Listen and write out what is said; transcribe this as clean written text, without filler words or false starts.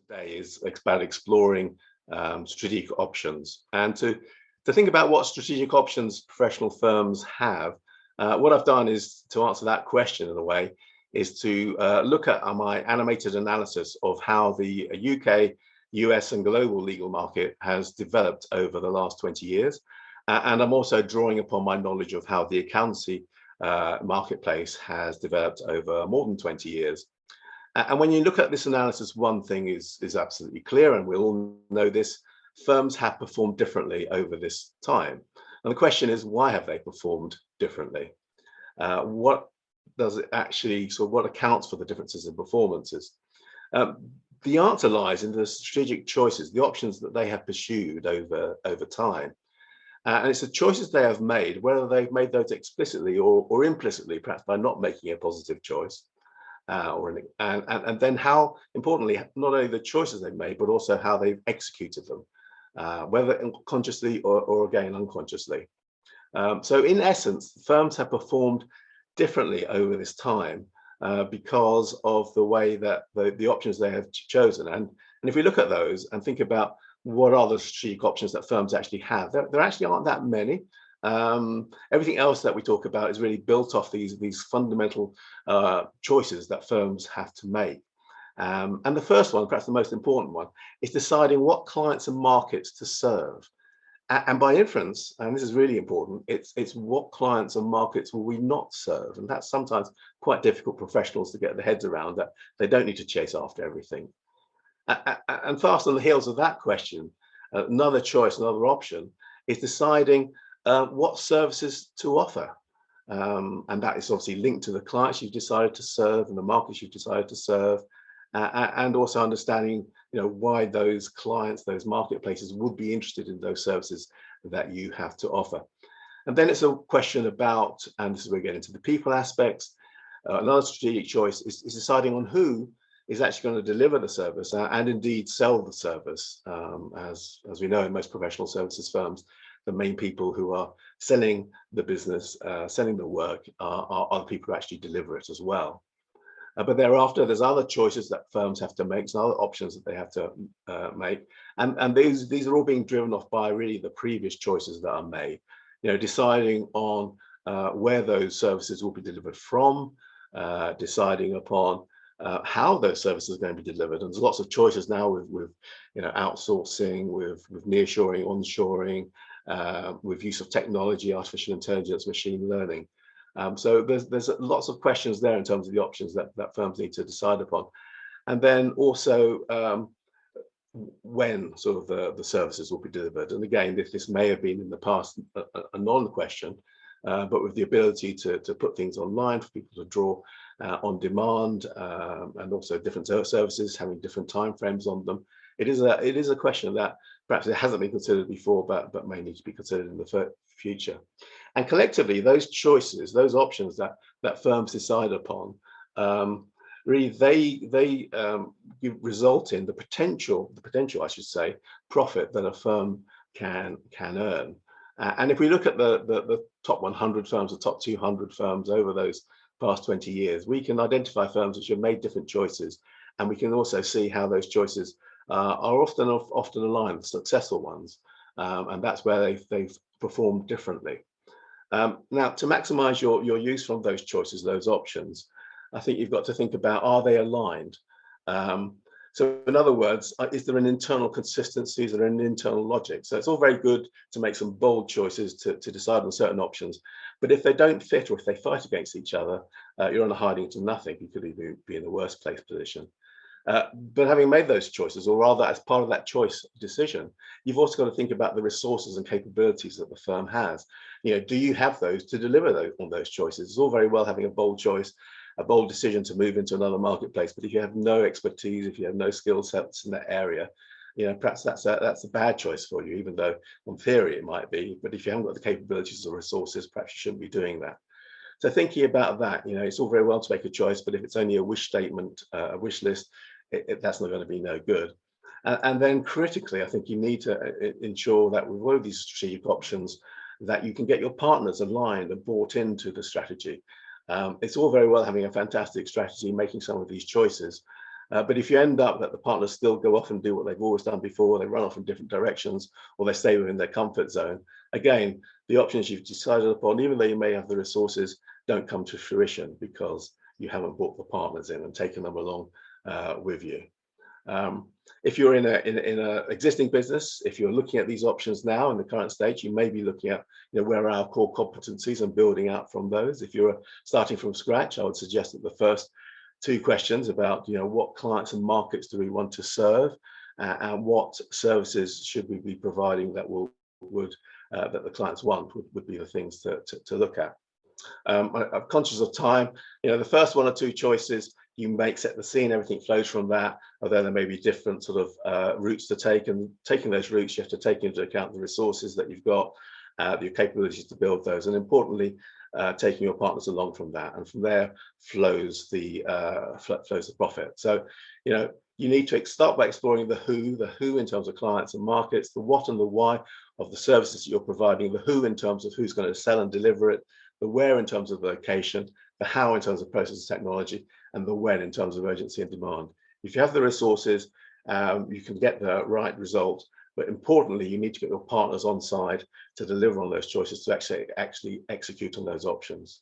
today is about exploring strategic options and to think about what strategic options professional firms have. What I've done is to answer that question in a way is to look at my animated analysis of how the UK, US and global legal market has developed over the last 20 years. And I'm also drawing upon my knowledge of how the accountancy marketplace has developed over more than 20 years. And when you look at this analysis, one thing is absolutely clear, and we all know this: firms have performed differently over this time. And the question is, why have they performed differently? What does it actually, so what accounts for the differences in performances? The answer lies in the strategic choices, the options that they have pursued over time. And it's the choices they have made, whether they've made those explicitly or implicitly, perhaps by not making a positive choice. And then how, importantly, not only the choices they've made, but also how they've executed them, whether consciously or again unconsciously. So in essence, firms have performed differently over this time because of the way that the options they have chosen. And if we look at those and think about what are the strategic options that firms actually have, there actually aren't that many. Everything else that we talk about is really built off these fundamental choices that firms have to make. And the first one, perhaps the most important one, is deciding what clients and markets to serve. And by inference, and this is really important, it's what clients and markets will we not serve. And that's sometimes quite difficult for professionals to get their heads around, that they don't need to chase after everything. And fast on the heels of that question, another choice, another option is deciding what services to offer. And that is obviously linked to the clients you've decided to serve and the markets you've decided to serve, and also understanding, why those clients, those marketplaces would be interested in those services that you have to offer. And then it's a question about, and this is where we get into the people aspects, another strategic choice is deciding on who is actually going to deliver the service and indeed sell the service. As we know, in most professional services firms, the main people who are selling the business, selling the work, are the people who actually deliver it as well. But thereafter, there's other choices that firms have to make, some other options that they have to make. And these are all being driven off by really the previous choices that are made. Deciding on where those services will be delivered from, deciding upon how those services are going to be delivered. And there's lots of choices now with outsourcing, with nearshoring, onshoring, with use of technology, artificial intelligence, machine learning. So there's lots of questions there in terms of the options that firms need to decide upon. And then also when sort of the services will be delivered. And again, this may have been in the past a non-question, but with the ability to put things online for people to draw on demand, and also different services having different timeframes on them, it is a question that perhaps it hasn't been considered before, but may need to be considered in the future. And collectively, those choices, those options that firms decide upon, really they result in the potential, I should say, profit that a firm can earn. And if we look at the top 100 firms, the top 200 firms over those past 20 years, we can identify firms which have made different choices, and we can also see how those choices are often aligned, the successful ones, and that's where they've performed differently. Now, to maximize your use from those choices, those options, I think you've got to think about, are they aligned? So in other words, is there an internal consistency? Is there an internal logic? So it's all very good to make some bold choices to decide on certain options, but if they don't fit or if they fight against each other, you're on a hiding to nothing. You could even be in a worse place position. But having made those choices, or rather as part of that choice decision, you've also got to think about the resources and capabilities that the firm has. Do you have those to deliver on those choices? It's all very well having a bold choice, a bold decision to move into another marketplace, but if you have no expertise, if you have no skill sets in that area, perhaps that's a bad choice for you, even though on theory it might be. But if you haven't got the capabilities or resources, perhaps you shouldn't be doing that. So thinking about that, it's all very well to make a choice, but if it's only a wish statement, a wish list, that's not going to be no good. And then critically, I think you need to ensure that with all of these strategic options, that you can get your partners aligned and bought into the strategy. It's all very well having a fantastic strategy, making some of these choices, But if you end up that the partners still go off and do what they've always done before, they run off in different directions, or they stay within their comfort zone, again, the options you've decided upon, even though you may have the resources, don't come to fruition because you haven't brought the partners in and taken them along with you. If you're in a existing business, if you're looking at these options now in the current stage, you may be looking at, where are our core competencies and building out from those. If you're starting from scratch, I would suggest that the first two questions about, what clients and markets do we want to serve, and what services should we be providing that that the clients want would be the things to look at. I'm conscious of time. The first one or two choices you make, set the scene, everything flows from that. Although there may be different sort of routes to take, and taking those routes, you have to take into account the resources that you've got, your capabilities to build those, and importantly, taking your partners along from that. And from there flows the profit. So, you need to start by exploring the who in terms of clients and markets, the what and the why of the services that you're providing, the who in terms of who's going to sell and deliver it, the where in terms of location, the how in terms of process and technology, and the when in terms of urgency and demand. If you have the resources, you can get the right result. But importantly, you need to get your partners on side to deliver on those choices, to actually execute on those options.